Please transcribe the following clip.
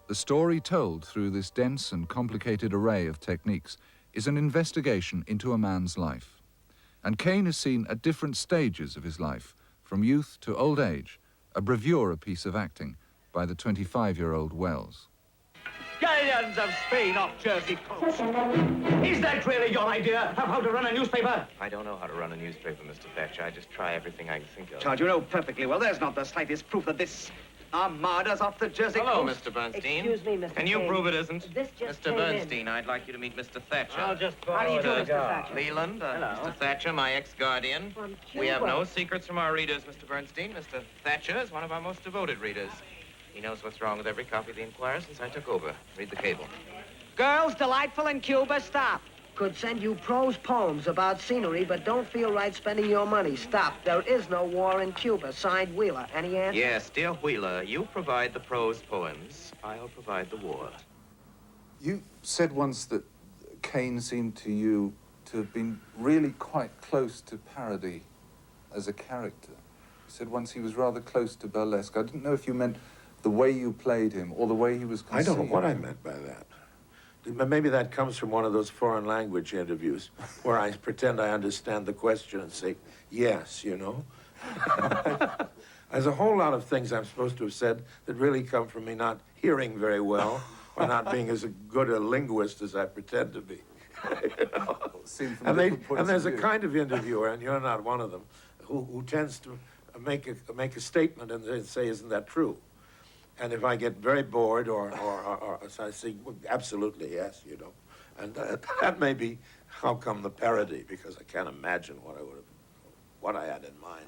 The story told through this dense and complicated array of techniques is an investigation into a man's life. And Caine is seen at different stages of his life, from youth to old age, a bravura piece of acting by the 25-year-old Wells. Galleons of Spain off Jersey coast. Is that really your idea of how to run a newspaper? I don't know how to run a newspaper, Mr. Thatcher. I just try everything I can think of. Charge, you know perfectly well there's not the slightest proof that this armada's off the Jersey Hello, coast. Mr. Bernstein. Excuse me, Mr. Can you Caine. prove it isn't? This just Mr. came Bernstein, in. I'd like you to meet Mr. Thatcher. I'll just How do you do, Mr. Thatcher? Leland, Mr. Thatcher, my ex-guardian. From We have Cuba. no secrets from our readers, Mr. Bernstein. Mr. Thatcher is one of our most devoted readers. He knows what's wrong with every copy of the Enquirer since I took over. Read the cable. Girls delightful in Cuba, stop. Could send you prose poems about scenery, but don't feel right spending your money. Stop. There is no war in Cuba. Signed, Wheeler. Any answer? Yes, dear Wheeler, you provide the prose poems. I'll provide the war. You said once that Caine seemed to you to have been really quite close to Parody as a character. You said once he was rather close to burlesque. I didn't know if you meant the way you played him or the way he was conceived. I don't know what I meant by that. Maybe that comes from one of those foreign language interviews where I pretend I understand the question and say, yes, you know? There's a whole lot of things I'm supposed to have said that really come from me not hearing very well or not being as good a linguist as I pretend to be. You know? And there's a kind of interviewer, and you're not one of them, who tends to make a statement and then say, isn't that true? And if I get very bored or I say, well, absolutely, yes, you know. And that may be how come the parody, because I can't imagine what I had in mind.